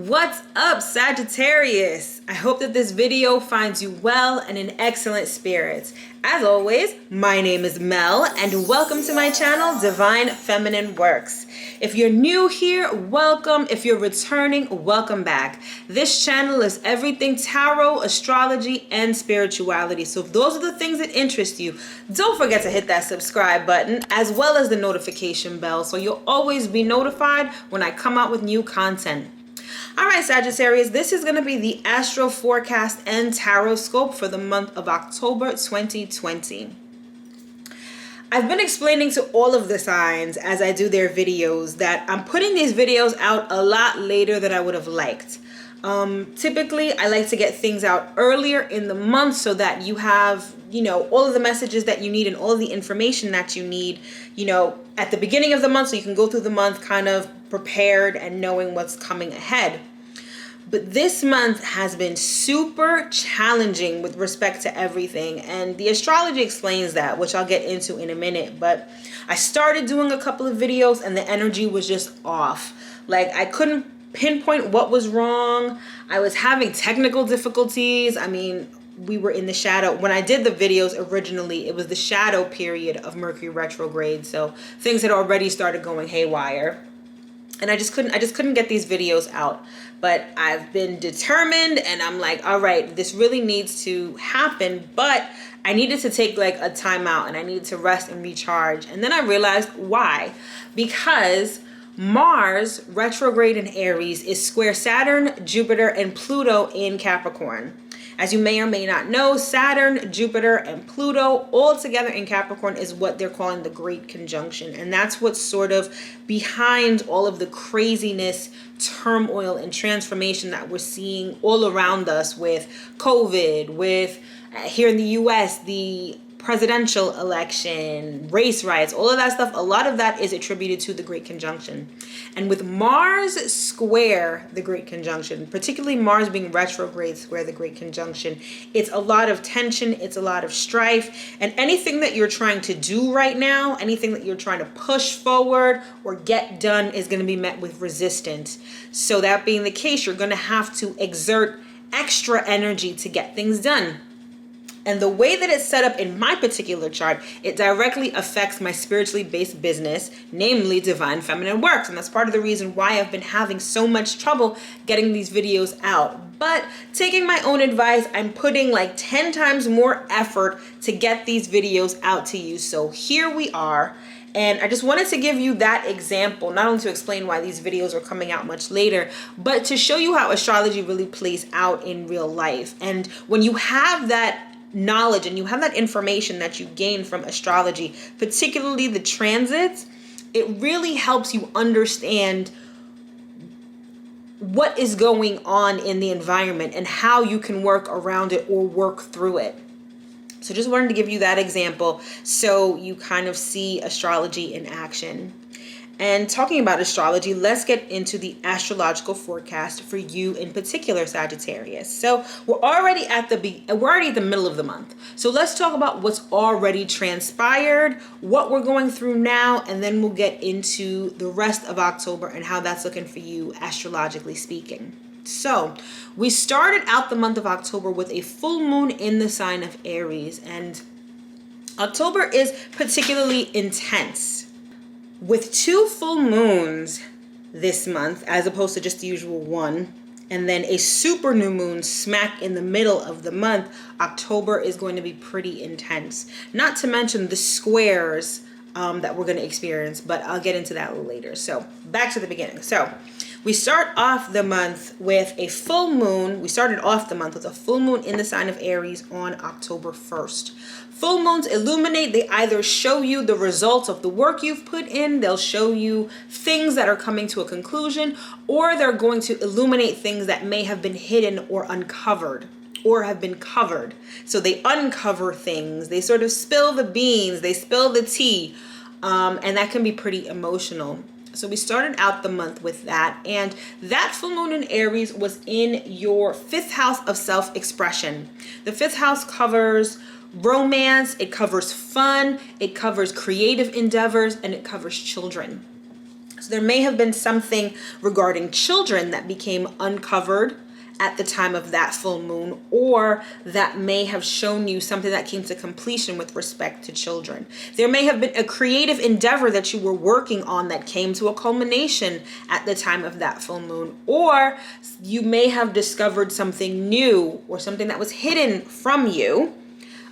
What's up, Sagittarius? I hope that this video finds you well and in excellent spirits. As always, my name is Mel and welcome to my channel, Divine Feminine Works. If you're new here, welcome. If you're returning, welcome back. This channel is everything tarot, astrology, and spirituality. So if those are the things that interest you, don't forget to hit that subscribe button as well as the notification bell so you'll always be notified when I come out with new content. All right, Sagittarius, this is going to be the astro forecast and tarot scope for the month of October 2020. I've been explaining to all of the signs as I do their videos that I'm putting these videos out a lot later than I would have liked. Typically, I like to get things out earlier in the month so that you have, all of the messages that you need and all of the information that you need, at the beginning of the month so you can go through the month kind of prepared and knowing what's coming ahead. But this month has been super challenging with respect to everything. And the astrology explains that, which I'll get into in a minute. But I started doing a couple of videos and the energy was just off. Like I couldn't pinpoint what was wrong. I was having technical difficulties. I mean, we were in the shadow. When I did the videos originally, it was the shadow period of Mercury retrograde. So things had already started going haywire. And I just couldn't get these videos out. But I've been determined and I'm like, all right, this really needs to happen. But I needed to take like a time out and I needed to rest and recharge. And then I realized why. Because Mars retrograde in Aries is square Saturn, Jupiter, and Pluto in Capricorn. As you may or may not know, Saturn, Jupiter, and Pluto all together in Capricorn is what they're calling the Great Conjunction. And that's what's sort of behind all of the craziness, turmoil, and transformation that we're seeing all around us with COVID, with here in the US, the presidential election, race riots, all of that stuff. A lot of that is attributed to the Great Conjunction. And with Mars square the Great Conjunction, particularly Mars being retrograde square the Great Conjunction, it's a lot of tension, it's a lot of strife, and anything that you're trying to do right now, anything that you're trying to push forward or get done is going to be met with resistance. So that being the case, you're going to have to exert extra energy to get things done. And the way that it's set up in my particular chart, it directly affects my spiritually based business, namely Divine Feminine Works. And that's part of the reason why I've been having so much trouble getting these videos out. But taking my own advice, I'm putting like 10 times more effort to get these videos out to you. So here we are. And I just wanted to give you that example, not only to explain why these videos are coming out much later, but to show you how astrology really plays out in real life. And when you have that knowledge and you have that information that you gain from astrology, particularly the transits, it really helps you understand what is going on in the environment and how you can work around it or work through it. So just wanted to give you that example so you kind of see astrology in action. And talking about astrology, let's get into the astrological forecast for you in particular, Sagittarius. So we're already at the middle of the month. So let's talk about what's already transpired, what we're going through now, and then we'll get into the rest of October and how that's looking for you astrologically speaking. So we started out the month of October with a full moon in the sign of Aries, and October is particularly intense. With 2 full moons this month, as opposed to just the usual one, and then a super new moon smack in the middle of the month, October is going to be pretty intense. Not to mention the squares that we're going to experience, but I'll get into that later. So back to the beginning. So we start off the month with a full moon. We started off the month with a full moon in the sign of Aries on October 1st. Full moons illuminate. They either show you the results of the work you've put in, they'll show you things that are coming to a conclusion, or they're going to illuminate things that may have been hidden or uncovered or have been covered. So they uncover things, they sort of spill the beans, they spill the tea, and that can be pretty emotional. So we started out the month with that, and that full moon in Aries was in your 5th house of self-expression. The 5th house covers romance, it covers fun, it covers creative endeavors, and it covers children. So there may have been something regarding children that became uncovered at the time of that full moon, or that may have shown you something that came to completion with respect to children. There may have been a creative endeavor that you were working on that came to a culmination at the time of that full moon, or you may have discovered something new or something that was hidden from you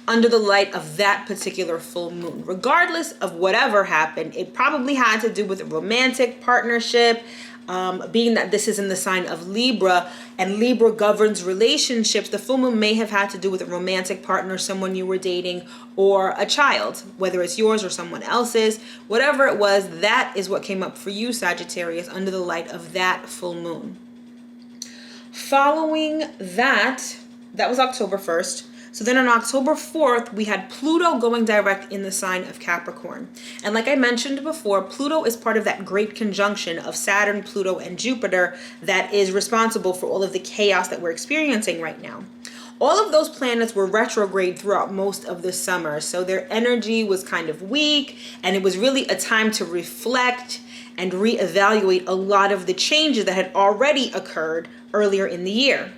under the light of that particular full moon. Regardless of whatever happened, it probably had to do with a romantic partnership, being that this is in the sign of Libra, and Libra governs relationships. The full moon may have had to do with a romantic partner, someone you were dating, or a child, whether it's yours or someone else's. Whatever it was, that is what came up for you, Sagittarius, under the light of that full moon. Following that was October 1st. So then on October 4th, we had Pluto going direct in the sign of Capricorn. And like I mentioned before, Pluto is part of that great conjunction of Saturn, Pluto, and Jupiter that is responsible for all of the chaos that we're experiencing right now. All of those planets were retrograde throughout most of the summer, so their energy was kind of weak, and it was really a time to reflect and reevaluate a lot of the changes that had already occurred earlier in the year.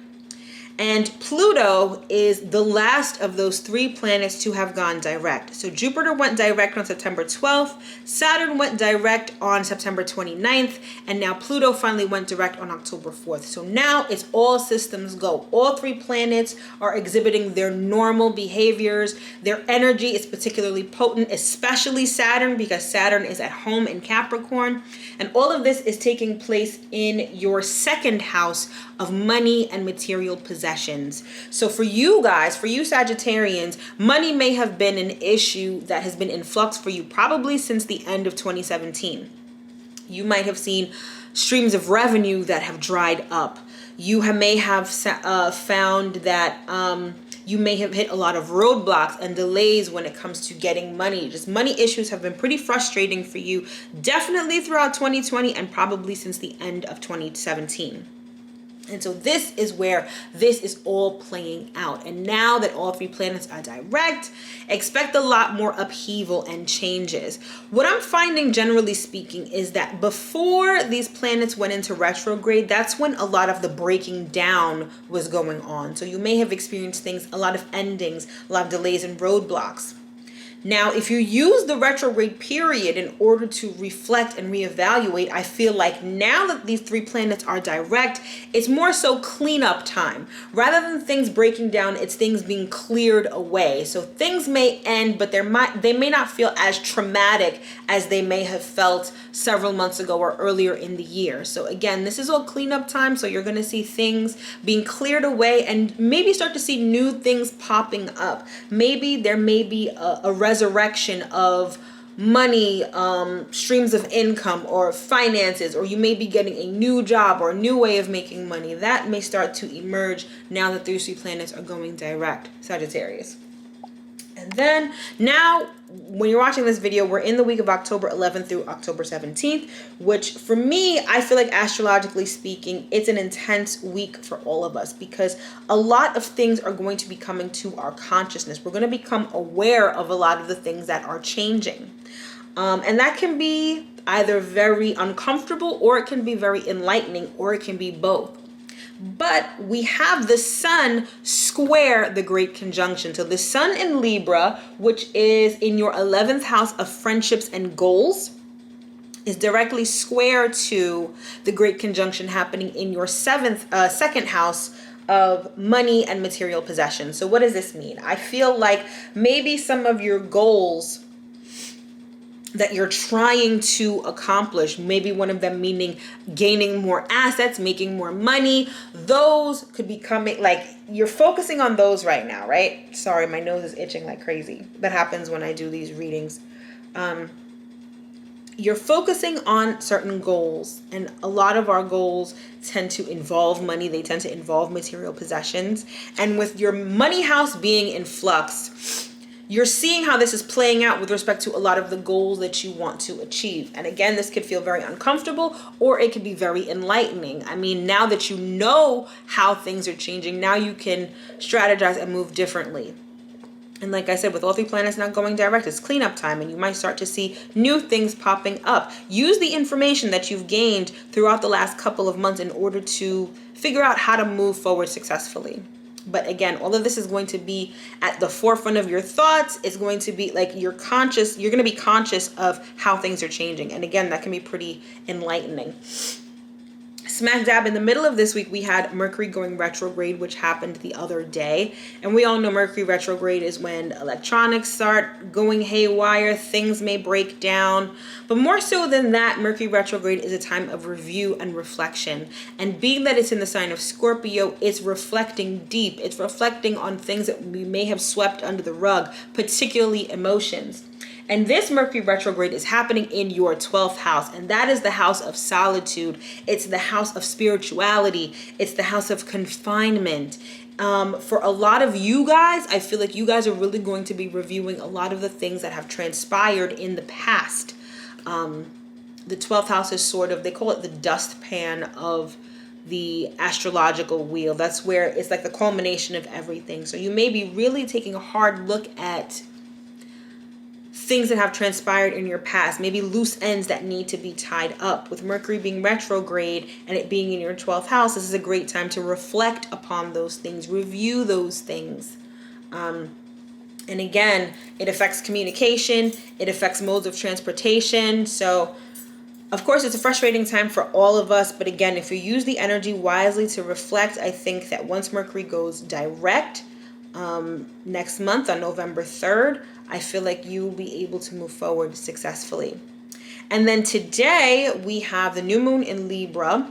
And Pluto is the last of those 3 planets to have gone direct. So Jupiter went direct on September 12th, Saturn went direct on September 29th, and now Pluto finally went direct on October 4th. So now it's all systems go. All 3 planets are exhibiting their normal behaviors. Their energy is particularly potent, especially Saturn, because Saturn is at home in Capricorn. And all of this is taking place in your 2nd house of money and material possessions. So for you guys, for you Sagittarians, money may have been an issue that has been in flux for you probably since the end of 2017. You might have seen streams of revenue that have dried up. You may have found that you may have hit a lot of roadblocks and delays when it comes to getting money. Just money issues have been pretty frustrating for you, definitely throughout 2020 and probably since the end of 2017. And so this is where this is all playing out. And now that all 3 planets are direct, expect a lot more upheaval and changes. What I'm finding, generally speaking, is that before these planets went into retrograde, that's when a lot of the breaking down was going on. So you may have experienced things, a lot of endings, a lot of delays and roadblocks. Now, if you use the retrograde period in order to reflect and reevaluate, I feel like now that these 3 planets are direct, it's more so cleanup time. Rather than things breaking down, it's things being cleared away. So things may end, but they may not feel as traumatic as they may have felt several months ago or earlier in the year. So again, this is all cleanup time. So you're going to see things being cleared away and maybe start to see new things popping up. Maybe there may be a resurrection of money, streams of income or finances, or you may be getting a new job or a new way of making money. That may start to emerge now that these 3 planets are going direct, Sagittarius. And then now, when you're watching this video, we're in the week of October 11th through October 17th, which for me, I feel like astrologically speaking, it's an intense week for all of us because a lot of things are going to be coming to our consciousness. We're going to become aware of a lot of the things that are changing. And that can be either very uncomfortable, or it can be very enlightening, or it can be both. But we have the sun square the great conjunction. So the sun in Libra, which is in your 11th house of friendships and goals, is directly square to the great conjunction happening in your 2nd house of money and material possessions. So what does this mean? I feel like maybe some of your goals that you're trying to accomplish, maybe one of them meaning gaining more assets, making more money, those could be coming, like you're focusing on those right now, right? Sorry, my nose is itching like crazy. That happens when I do these readings. You're focusing on certain goals, and a lot of our goals tend to involve money. They tend to involve material possessions. And with your money house being in flux, you're seeing how this is playing out with respect to a lot of the goals that you want to achieve. And again, this could feel very uncomfortable, or it could be very enlightening. I mean, now that you know how things are changing, now you can strategize and move differently. And like I said, with all 3 planets not going direct, it's cleanup time, and you might start to see new things popping up. Use the information that you've gained throughout the last couple of months in order to figure out how to move forward successfully. But again, all of this is going to be at the forefront of your thoughts. It's going to be like you're going to be conscious of how things are changing. And again, that can be pretty enlightening. Smack dab in the middle of this week, we had Mercury going retrograde, which happened the other day. And we all know Mercury retrograde is when electronics start going haywire, things may break down. But more so than that, Mercury retrograde is a time of review and reflection. And being that it's in the sign of Scorpio, it's reflecting deep. It's reflecting on things that we may have swept under the rug, particularly emotions. And this Mercury retrograde is happening in your 12th house. And that is the house of solitude. It's the house of spirituality. It's the house of confinement. For a lot of you guys, I feel like you guys are really going to be reviewing a lot of the things that have transpired in the past. The 12th house is sort of, they call it the dustpan of the astrological wheel. That's where it's like the culmination of everything. So you may be really taking a hard look at things that have transpired in your past, maybe loose ends that need to be tied up. With Mercury being retrograde and it being in your 12th house, this is a great time to reflect upon those things, review those things. And again, it affects communication, it affects modes of transportation. So of course, it's a frustrating time for all of us. But again, if you use the energy wisely to reflect, I think that once Mercury goes direct next month on November 3rd, I feel like you'll be able to move forward successfully. And then today we have the new moon in Libra,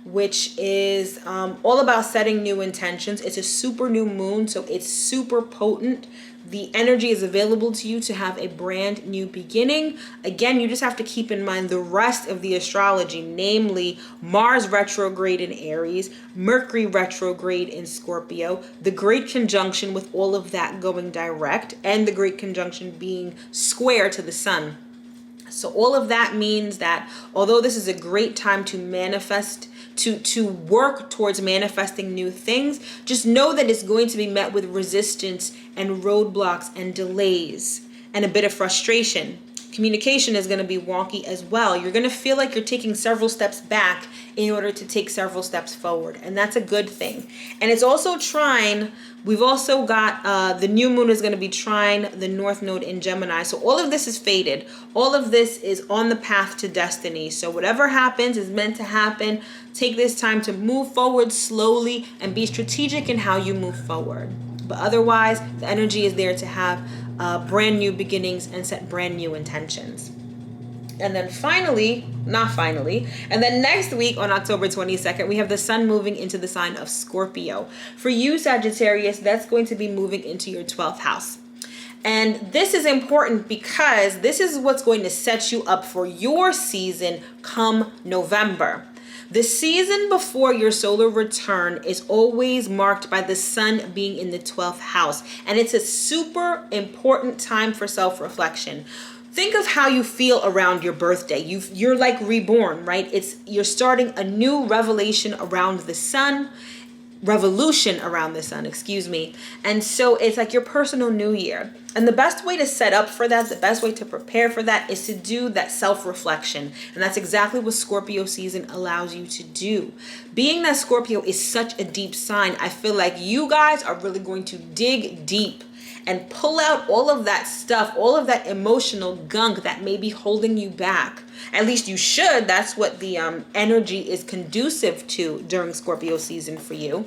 which is all about setting new intentions. It's a super new moon, so it's super potent. The energy is available to you to have a brand new beginning. Again, you just have to keep in mind the rest of the astrology, namely Mars retrograde in Aries, Mercury retrograde in Scorpio, the great conjunction with all of that going direct, and the great conjunction being square to the sun. So all of that means that although this is a great time to manifest, to work towards manifesting new things, just know that it's going to be met with resistance and roadblocks and delays and a bit of frustration. Communication is going to be wonky as well. You're going to feel like you're taking several steps back in order to take several steps forward. And that's a good thing. And it's also trine. We've also got the new moon is going to be trine the North Node in Gemini. So all of this is fated. All of this is on the path to destiny. So whatever happens is meant to happen. Take this time to move forward slowly and be strategic in how you move forward. But otherwise, the energy is there to have brand new beginnings and set brand new intentions. And then and then next week on October 22nd, we have the sun moving into the sign of Scorpio. For you, Sagittarius, that's going to be moving into your 12th house. And this is important because this is what's going to set you up for your season come November. The season before your solar return is always marked by the sun being in the 12th house. And it's a super important time for self-reflection. Think of how you feel around your birthday. You're like reborn, right? You're starting a new revolution around the sun. And so it's like your personal new year. And the best way to set up for that, the best way to prepare for that is to do that self-reflection. And that's exactly what Scorpio season allows you to do. Being that Scorpio is such a deep sign, I feel like you guys are really going to dig deep and pull out all of that stuff, all of that emotional gunk that may be holding you back. At least you should. That's what the energy is conducive to during Scorpio season for you.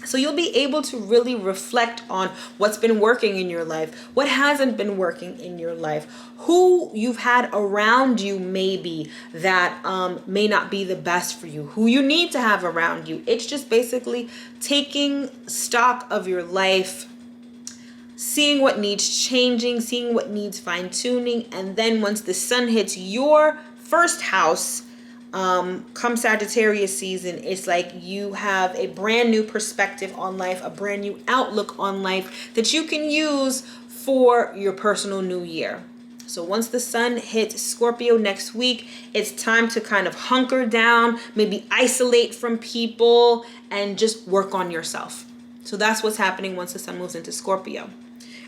So you'll be able to really reflect on what's been working in your life, what hasn't been working in your life, who you've had around you maybe that may not be the best for you, who you need to have around you. It's just basically taking stock of your life, seeing what needs changing, seeing what needs fine-tuning, and then once the sun hits your first house, come Sagittarius season, it's like you have a brand new perspective on life, a brand new outlook on life that you can use for your personal new year. So once the sun hits Scorpio next week, it's time to kind of hunker down, maybe isolate from people, and just work on yourself. So that's what's happening once the sun moves into Scorpio.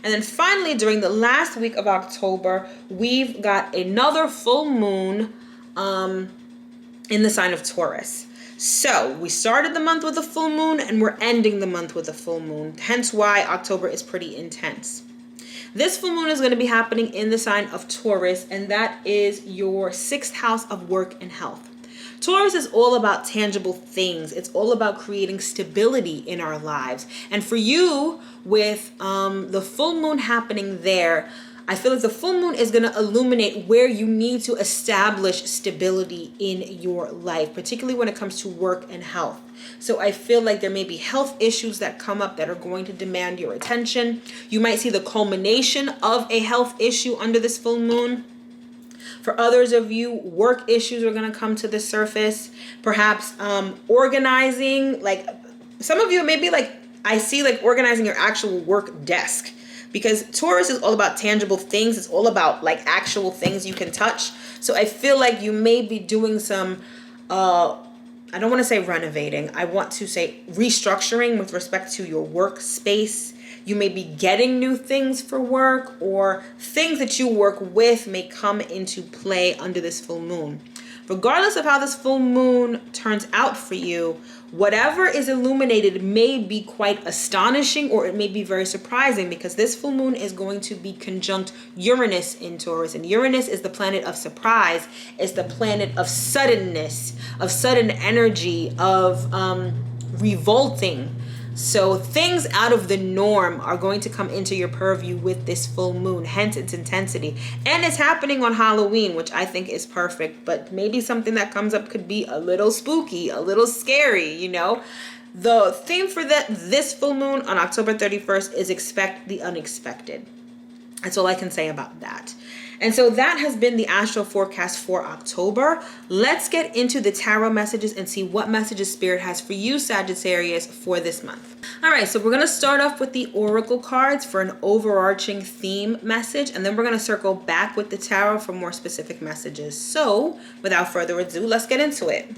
And then finally, during the last week of October, we've got another full moon in the sign of Taurus. So we started the month with a full moon and we're ending the month with a full moon. Hence why October is pretty intense. This full moon is going to be happening in the sign of Taurus, and that is your 6th house of work and health. Taurus is all about tangible things. It's all about creating stability in our lives. And for you, with the full moon happening there, I feel like the full moon is going to illuminate where you need to establish stability in your life, particularly when it comes to work and health. So I feel like there may be health issues that come up that are going to demand your attention. You might see the culmination of a health issue under this full moon. For others of you, work issues are going to come to the surface. Perhaps organizing, like some of you maybe like I see like organizing your actual work desk, because Taurus is all about tangible things. It's all about like actual things you can touch. So I feel like you may be doing some I don't want to say renovating. I want to say restructuring with respect to your workspace. You may be getting new things for work, or things that you work with may come into play under this full moon. Regardless of how this full moon turns out for you, whatever is illuminated may be quite astonishing, or it may be very surprising, because this full moon is going to be conjunct Uranus in Taurus. And Uranus is the planet of surprise. It's the planet of suddenness, of sudden energy, of revolting. So things out of the norm are going to come into your purview with this full moon, hence its intensity. And it's happening on Halloween, which I think is perfect, but maybe something that comes up could be a little spooky, a little scary, you know. The theme for this full moon on October 31st is expect the unexpected. That's all I can say about that. And so that has been the astro forecast for October. Let's get into the tarot messages and see what messages Spirit has for you, Sagittarius, for this month. All right, so we're going to start off with the oracle cards for an overarching theme message, and then we're going to circle back with the tarot for more specific messages. So without further ado, let's get into it.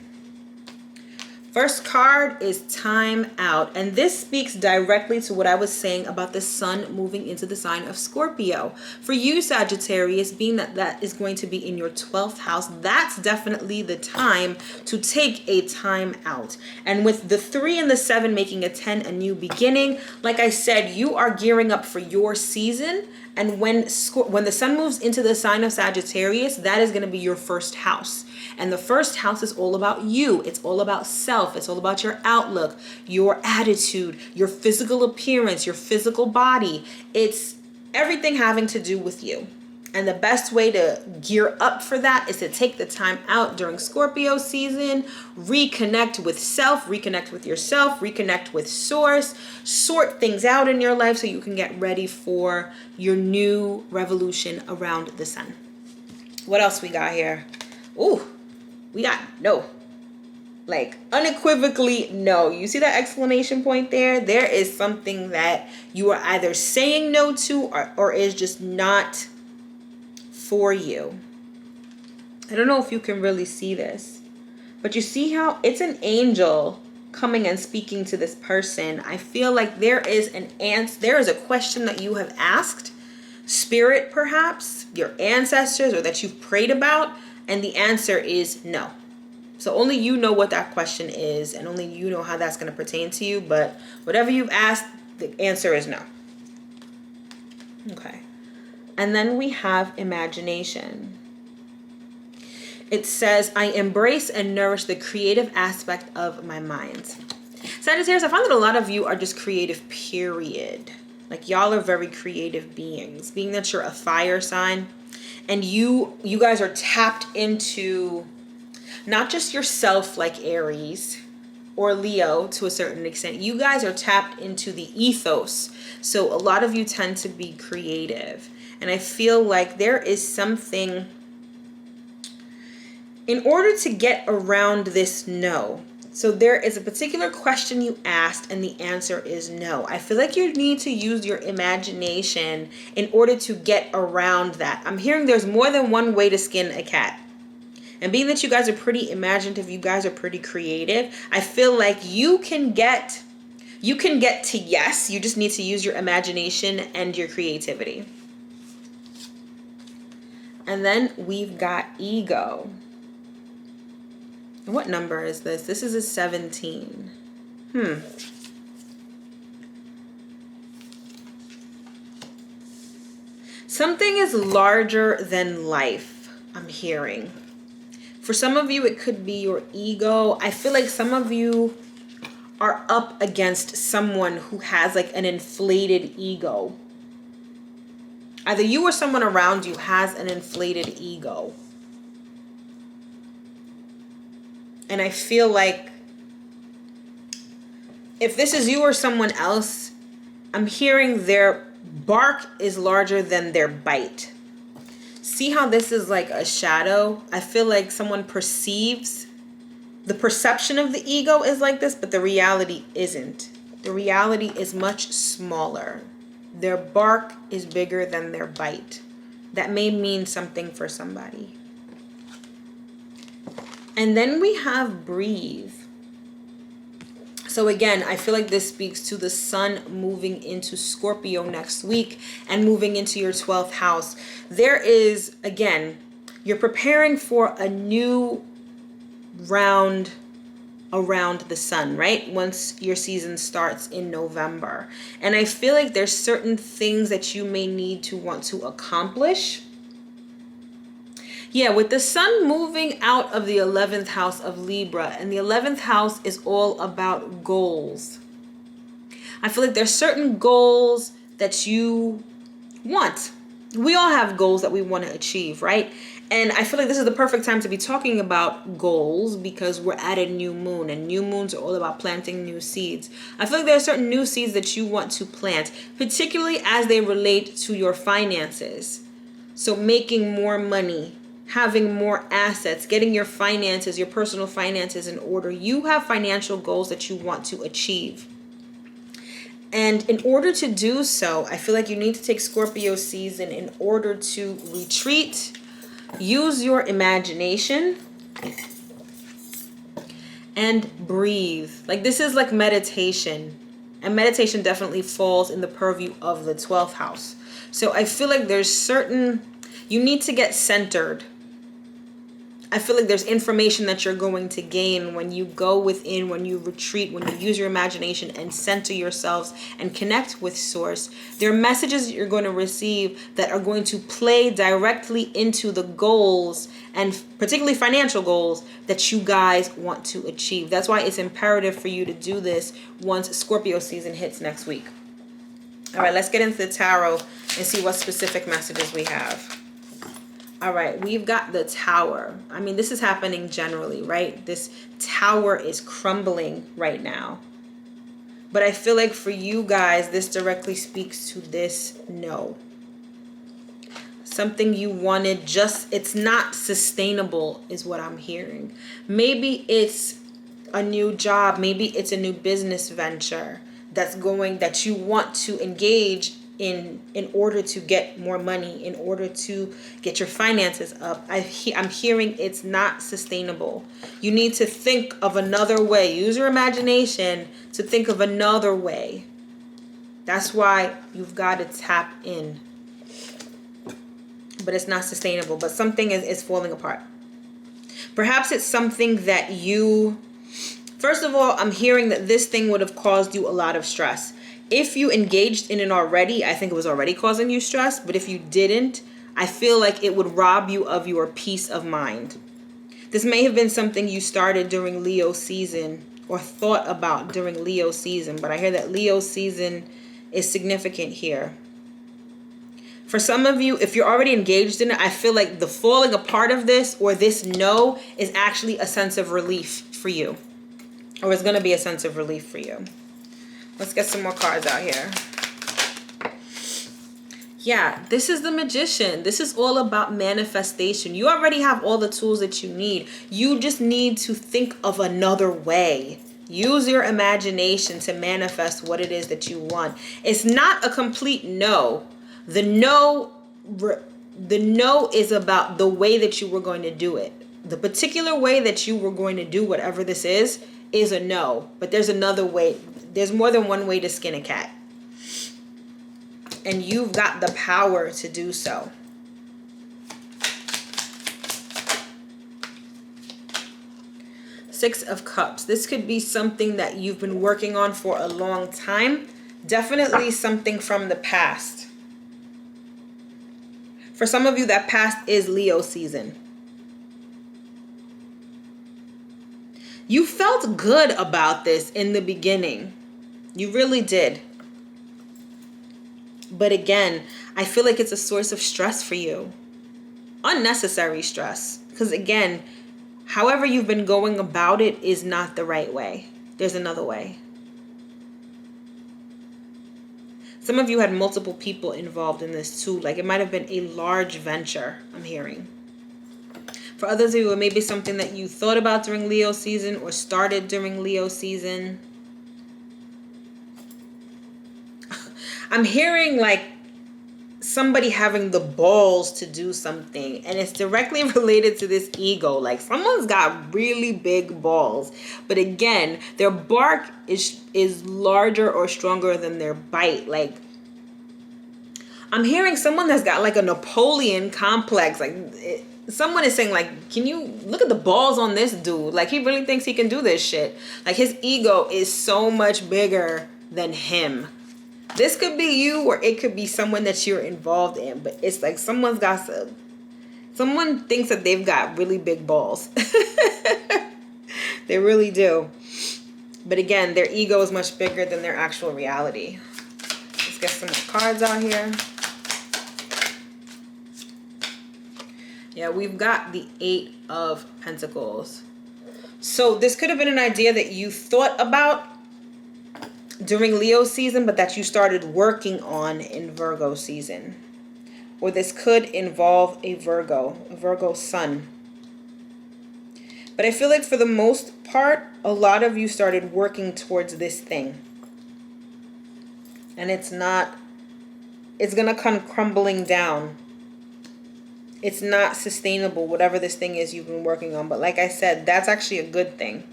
First card is Time Out, and this speaks directly to what I was saying about the sun moving into the sign of Scorpio. For you, Sagittarius, being that is going to be in your 12th house, that's definitely the time to take a time out. And with the 3 and the 7 making a 10, a new beginning, like I said, you are gearing up for your season. And when the sun moves into the sign of Sagittarius, that is going to be your first house. And the first house is all about you. It's all about self. It's all about your outlook, your attitude, your physical appearance, your physical body. It's everything having to do with you. And the best way to gear up for that is to take the time out during Scorpio season, reconnect with self, reconnect with yourself, reconnect with source, sort things out in your life so you can get ready for your new revolution around the sun. What else we got here? Ooh, we got no. Like unequivocally no. You see that exclamation point there? There is something that you are either saying no to or is just not for you. I don't know if you can really see this, but you see how it's an angel coming and speaking to this person. I feel like there is an answer. There is a question that you have asked Spirit, perhaps your ancestors, or that you've prayed about, and the answer is no. So only you know what that question is, and only you know how that's going to pertain to you. But whatever you've asked, the answer is no. Okay. And then we have imagination. It says, I embrace and nourish the creative aspect of my mind. Sagittarius, I find that a lot of you are just creative, period. Like y'all are very creative beings. Being that you're a fire sign, and you guys are tapped into not just yourself like Aries or Leo to a certain extent. You guys are tapped into the ethos. So a lot of you tend to be creative. And I feel like there is something, in order to get around this no. So there is a particular question you asked and the answer is no. I feel like you need to use your imagination in order to get around that. I'm hearing there's more than one way to skin a cat. And being that you guys are pretty imaginative, you guys are pretty creative, I feel like you can You can get to yes. You just need to use your imagination and your creativity. And then we've got ego. What number is this? This is a 17. Something is larger than life, I'm hearing. For some of you, it could be your ego. I feel like some of you are up against someone who has like an inflated ego. Either you or someone around you has an inflated ego. And I feel like if this is you or someone else, I'm hearing their bark is larger than their bite. See how this is like a shadow? I feel like someone perceives, the perception of the ego is like this, but the reality isn't. The reality is much smaller. Their bark is bigger than their bite. That may mean something for somebody. And then we have breathe. So again, I feel like this speaks to the sun moving into Scorpio next week and moving into your 12th house. There is, again, you're preparing for a new round around the sun, right? Once your season starts in November. And I feel like there's certain things that you may need to want to accomplish. Yeah, with the sun moving out of the 11th house of Libra, and the 11th house is all about goals. I feel like there's certain goals that you want. We all have goals that we want to achieve, right? And I feel like this is the perfect time to be talking about goals because we're at a new moon, and new moons are all about planting new seeds. I feel like there are certain new seeds that you want to plant, particularly as they relate to your finances. So making more money, having more assets, getting your finances, your personal finances in order. You have financial goals that you want to achieve. And in order to do so, I feel like you need to take Scorpio season in order to retreat, use your imagination, and breathe. Like this is like meditation. And meditation definitely falls in the purview of the 12th house. So I feel like there's certain, you need to get centered. I feel like there's information that you're going to gain when you go within, when you retreat, when you use your imagination and center yourselves and connect with source. There are messages that you're going to receive that are going to play directly into the goals, and particularly financial goals, that you guys want to achieve. That's why it's imperative for you to do this once Scorpio season hits next week. All right, let's get into the tarot and see what specific messages we have. All right, we've got the Tower. I mean, this is happening generally, right? This tower is crumbling right now. But I feel like for you guys, this directly speaks to this no. Something you wanted, just, it's not sustainable is what I'm hearing. Maybe it's a new job. Maybe it's a new business venture that you want to engage in order to get more money, in order to get your finances up. I'm hearing it's not sustainable. You need to think of another way. Use your imagination to think of another way. That's why you've got to tap in. But it's not sustainable. But something is falling apart. Perhaps it's something that you... First of all, I'm hearing that this thing would have caused you a lot of stress. If you engaged in it already, I think it was already causing you stress. But if you didn't, I feel like it would rob you of your peace of mind. This may have been something you started during Leo season or thought about during Leo season. But I hear that Leo season is significant here. For some of you, if you're already engaged in it, I feel like the falling apart of this or this no is actually a sense of relief for you. Or it's going to be a sense of relief for you. Let's get some more cards out here. Yeah, this is the Magician. This is all about manifestation. You already have all the tools that you need. You just need to think of another way. Use your imagination to manifest what it is that you want. It's not a complete no. The no is about the way that you were going to do it. the particular way that you were going to do whatever this is a no. But there's another way. There's more than one way to skin a cat. And you've got the power to do so. Six of Cups. This could be something that you've been working on for a long time. Definitely something from the past. For some of you, that past is Leo season. You felt good about this in the beginning. You really did. But again, I feel like it's a source of stress for you. Unnecessary stress. Because again, however you've been going about it is not the right way. There's another way. Some of you had multiple people involved in this too. Like it might have been a large venture, I'm hearing. For others of you, it may be something that you thought about during Leo season or started during Leo season. I'm hearing like somebody having the balls to do something, and it's directly related to this ego. Like someone's got really big balls, but again, their bark is larger or stronger than their bite. Like I'm hearing someone that's got like a Napoleon complex. Like someone is saying like, can you look at the balls on this dude? Like he really thinks he can do this shit. Like his ego is so much bigger than him. This could be you, or it could be someone that you're involved in. But it's like someone thinks that they've got really big balls. They really do. But again, their ego is much bigger than their actual reality. Let's get some more cards out here. Yeah, we've got the Eight of Pentacles. So this could have been an idea that you thought about during Leo season, but that you started working on in Virgo season. Or this could involve a Virgo sun. But I feel like for the most part, a lot of you started working towards this thing. And it's going to come crumbling down. It's not sustainable, whatever this thing is you've been working on. But like I said, that's actually a good thing.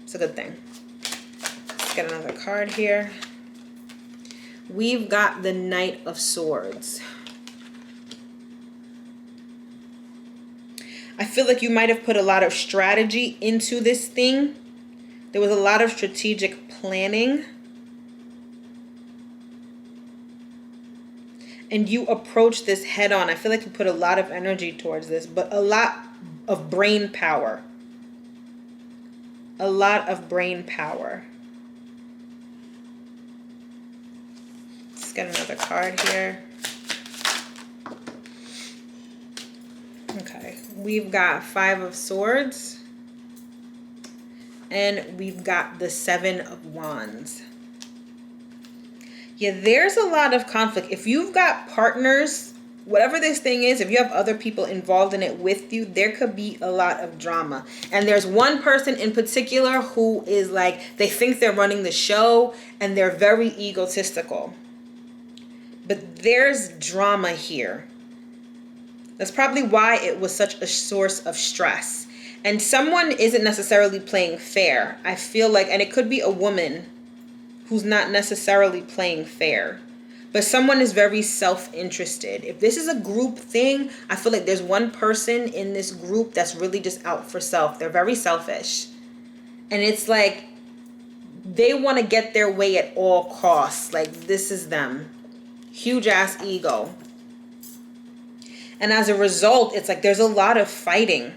It's a good thing. Get another card here. We've got the Knight of Swords. I feel like you might have put a lot of strategy into this thing. There was a lot of strategic planning. And you approached this head on. I feel like you put a lot of energy towards this, but a lot of brain power. A lot of brain power. Get another card here. Okay, we've got Five of Swords, and we've got the Seven of Wands. Yeah, there's a lot of conflict. If you've got partners, whatever this thing is, if you have other people involved in it with you, there could be a lot of drama. And there's one person in particular who is like, they think they're running the show and they're very egotistical. But there's drama here. That's probably why it was such a source of stress. And someone isn't necessarily playing fair. I feel like, and it could be a woman who's not necessarily playing fair. But someone is very self-interested. If this is a group thing, I feel like there's one person in this group that's really just out for self. They're very selfish. And it's like they want to get their way at all costs. Like this is them. Huge ass ego. And as a result, it's like there's a lot of fighting.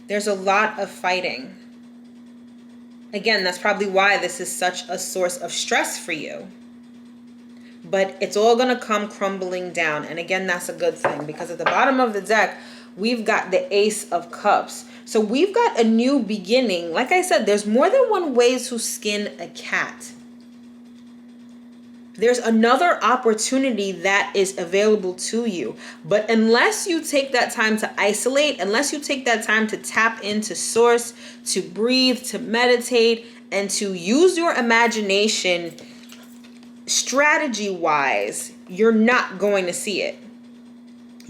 There's a lot of fighting. Again, that's probably why this is such a source of stress for you. But it's all going to come crumbling down. And again, that's a good thing, because at the bottom of the deck, we've got the Ace of Cups. So we've got a new beginning. Like I said, there's more than one way to skin a cat. There's another opportunity that is available to you. But unless you take that time to isolate, unless you take that time to tap into source, to breathe, to meditate, and to use your imagination strategy-wise, you're not going to see it.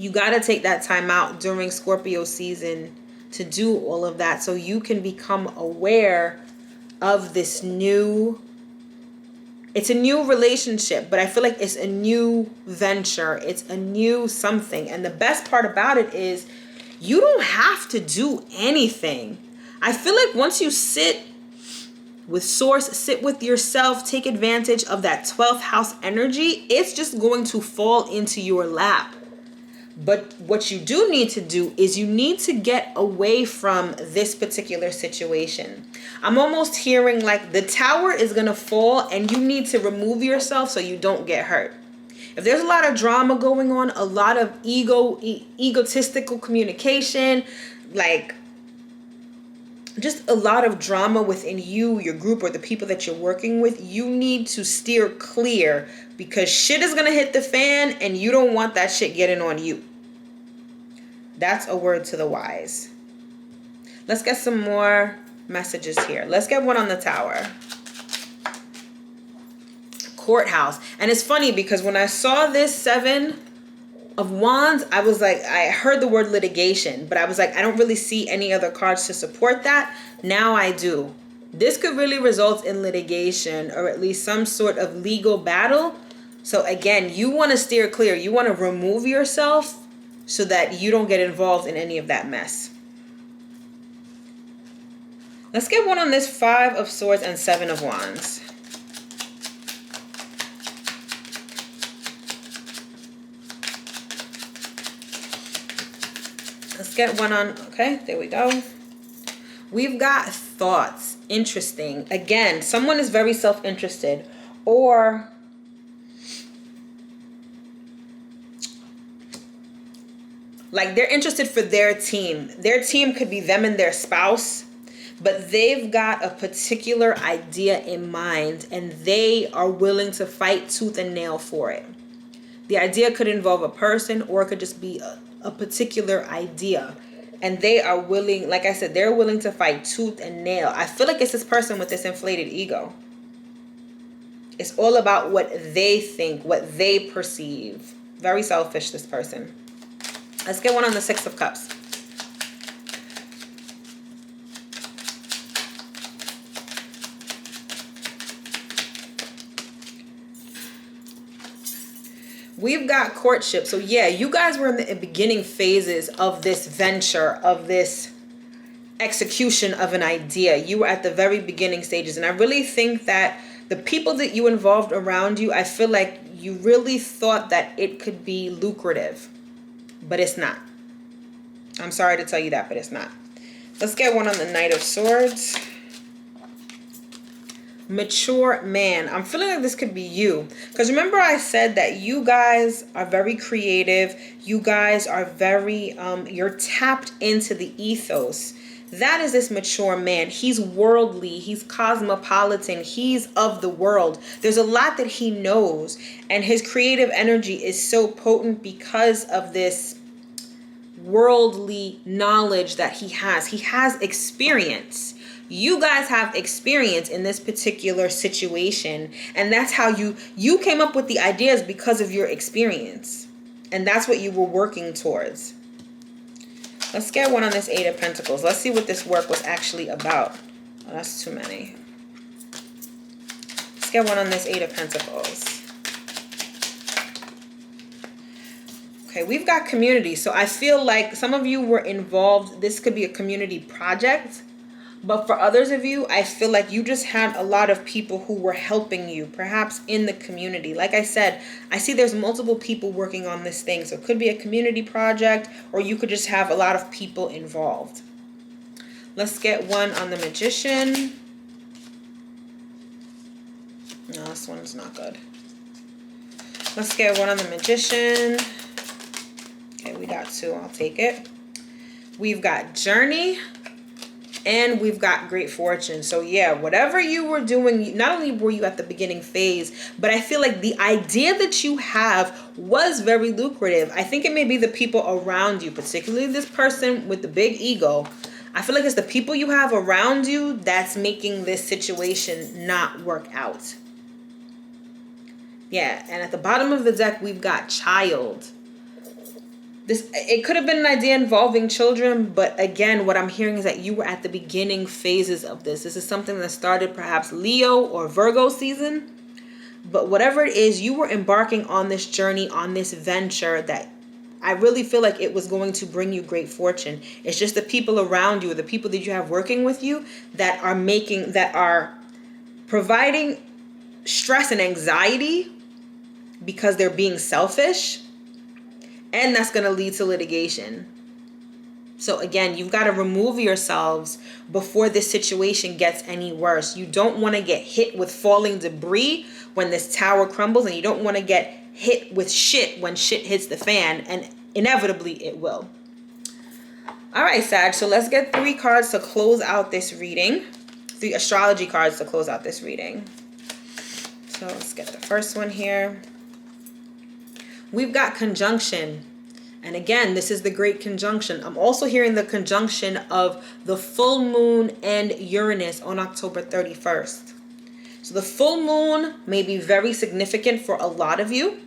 You got to take that time out during Scorpio season to do all of that so you can become aware of this new, it's a new relationship, but I feel like it's a new venture. It's a new something. And the best part about it is you don't have to do anything. I feel like once you sit with source, sit with yourself, take advantage of that 12th house energy, it's just going to fall into your lap. But what you do need to do is you need to get away from this particular situation. I'm almost hearing like the tower is going to fall and you need to remove yourself so you don't get hurt. If there's a lot of drama going on, a lot of egotistical communication, like just a lot of drama within you, your group, or the people that you're working with, you need to steer clear because shit is going to hit the fan and you don't want that shit getting on you. That's a word to the wise. Let's get some more messages here. Let's get one on the tower. Courthouse. And it's funny because when I saw this 7 of Wands, I was like, I heard the word litigation, but I was like, I don't really see any other cards to support that. Now I do. This could really result in litigation or at least some sort of legal battle. So again, you want to steer clear. You want to remove yourself so that you don't get involved in any of that mess. Let's get one on this 5 of Swords and 7 of Wands. Let's get one on, okay, there we go. We've got thoughts. Interesting. Again, someone is very self-interested, or like they're interested for their team. Their team could be them and their spouse, but they've got a particular idea in mind and they are willing to fight tooth and nail for it. The idea could involve a person or it could just be a particular idea. And they are willing, like I said, they're willing to fight tooth and nail. I feel like it's this person with this inflated ego. It's all about what they think, what they perceive. Very selfish, this person. Let's get one on the 6 of Cups. We've got courtship. So yeah, you guys were in the beginning phases of this venture, of this execution of an idea. You were at the very beginning stages. And I really think that the people that you involved around you, I feel like you really thought that it could be lucrative. But it's not. I'm sorry to tell you that, but it's not. Let's get one on the Knight of Swords. Mature man. I'm feeling like this could be you. Because remember I said that you guys are very creative. You guys are very, you're tapped into the ethos. That is this mature man. He's worldly. He's cosmopolitan. He's of the world. There's a lot that he knows. And his creative energy is so potent because of this worldly knowledge that he has. He has experience. You guys have experience in this particular situation, and that's how you came up with the ideas because of your experience, and that's what you were working towards. Let's get one on this 8 of Pentacles. Let's see what this work was actually about. Oh, that's too many. Let's get one on this 8 of Pentacles. Okay, we've got community. So I feel like some of you were involved. This could be a community project. But for others of you, I feel like you just had a lot of people who were helping you, perhaps in the community. Like I said, I see there's multiple people working on this thing. So it could be a community project, or you could just have a lot of people involved. Let's get one on the Magician. No, this one's not good. Let's get one on the Magician. Okay, we got 2. I'll take it. We've got Journey. And we've got Great Fortune. So yeah, whatever you were doing, not only were you at the beginning phase, but I feel like the idea that you have was very lucrative. I think it may be the people around you, particularly this person with the big ego. I feel like it's the people you have around you that's making this situation not work out. Yeah, and at the bottom of the deck, we've got Child. It could have been an idea involving children, but again, what I'm hearing is that you were at the beginning phases of this. This is something that started perhaps Leo or Virgo season. But whatever it is, you were embarking on this journey, on this venture that I really feel like it was going to bring you great fortune. It's just the people around you, or the people that you have working with you, that are providing stress and anxiety because they're being selfish. And that's going to lead to litigation. So again, you've got to remove yourselves before this situation gets any worse. You don't want to get hit with falling debris when this tower crumbles, and you don't want to get hit with shit when shit hits the fan, and inevitably it will. All right, Sag, so let's get 3 cards to close out this reading. 3 astrology cards to close out this reading. So let's get the first one here. We've got conjunction. And again, this is the great conjunction. I'm also hearing the conjunction of the full moon and Uranus on October 31st. So the full moon may be very significant for a lot of you.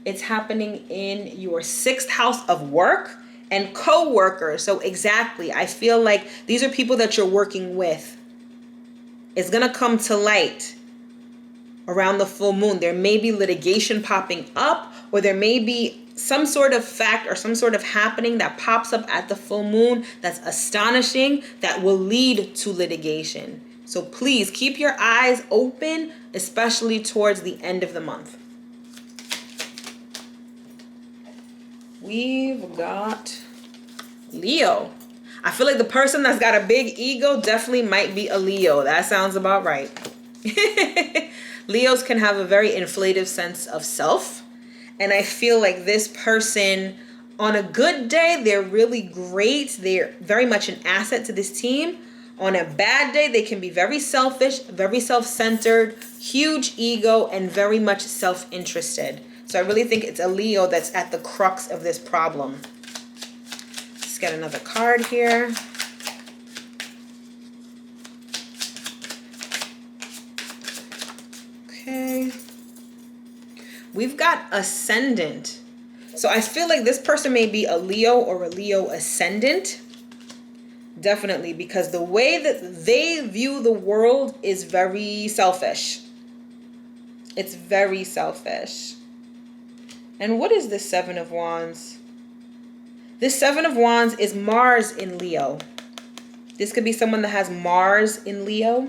It's happening in your 6th house of work and co-workers. So exactly, I feel like these are people that you're working with. It's going to come to light around the full moon. There may be litigation popping up, or there may be some sort of fact or some sort of happening that pops up at the full moon that's astonishing, that will lead to litigation. So please keep your eyes open, especially towards the end of the month. We've got Leo. I feel like the person that's got a big ego definitely might be a Leo. That sounds about right. Leos can have a very inflative sense of self. And I feel like this person, on a good day, they're really great. They're very much an asset to this team. On a bad day, they can be very selfish, very self-centered, huge ego, and very much self-interested. So I really think it's a Leo that's at the crux of this problem. Let's get another card here. Okay. We've got ascendant. So I feel like this person may be a Leo or a Leo ascendant. Definitely, because the way that they view the world is very selfish. It's very selfish. And what is the 7 of Wands? This 7 of Wands is Mars in Leo. This could be someone that has Mars in Leo.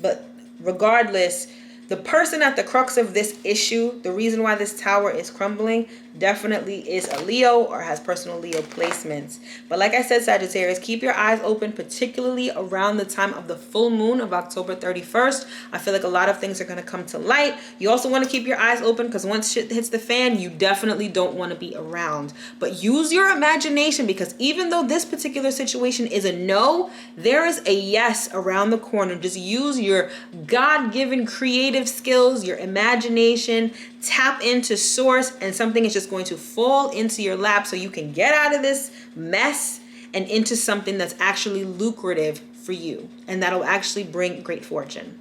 But regardless, the person at the crux of this issue, the reason why this tower is crumbling, definitely is a Leo or has personal Leo placements. But like I said, Sagittarius, keep your eyes open, particularly around the time of the full moon of October 31st. I feel like a lot of things are going to come to light. You also want to keep your eyes open because once shit hits the fan, you definitely don't want to be around. But use your imagination, because even though this particular situation is a no, there is a yes around the corner. Just use your God-given creative skills, your imagination, tap into source, and something is just going to fall into your lap so you can get out of this mess and into something that's actually lucrative for you, and that'll actually bring great fortune.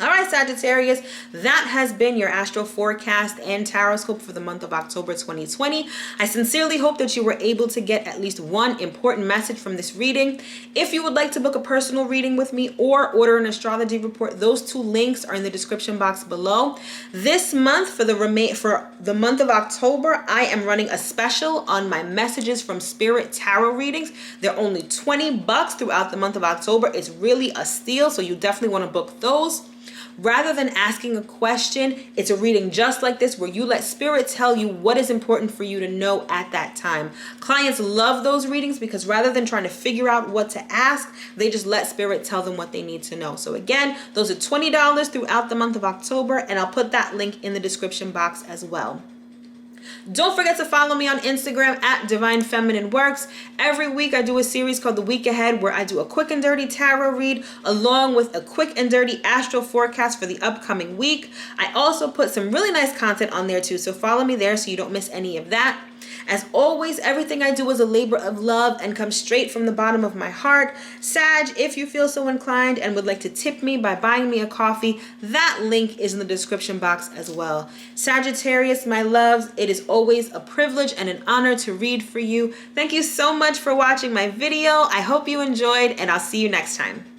All right, Sagittarius, that has been your astro forecast and taroscope for the month of October 2020. I sincerely hope that you were able to get at least one important message from this reading. If you would like to book a personal reading with me or order an astrology report, those 2 links are in the description box below. This month, for the month of October, I am running a special on my messages from Spirit Tarot readings. They're only $20 throughout the month of October. It's really a steal, so you definitely want to book those. Rather than asking a question, it's a reading just like this where you let Spirit tell you what is important for you to know at that time. Clients love those readings because rather than trying to figure out what to ask, they just let Spirit tell them what they need to know. So again, those are $20 throughout the month of October, and I'll put that link in the description box as well. Don't forget to follow me on Instagram at Divine Feminine Works. Every week I do a series called The Week Ahead where I do a quick and dirty tarot read along with a quick and dirty astro forecast for the upcoming week. I also put some really nice content on there too, so follow me there so you don't miss any of that. As always, everything I do is a labor of love and comes straight from the bottom of my heart. Sag, if you feel so inclined and would like to tip me by buying me a coffee, that link is in the description box as well. Sagittarius, my loves, it is always a privilege and an honor to read for you. Thank you so much for watching my video. I hope you enjoyed, and I'll see you next time.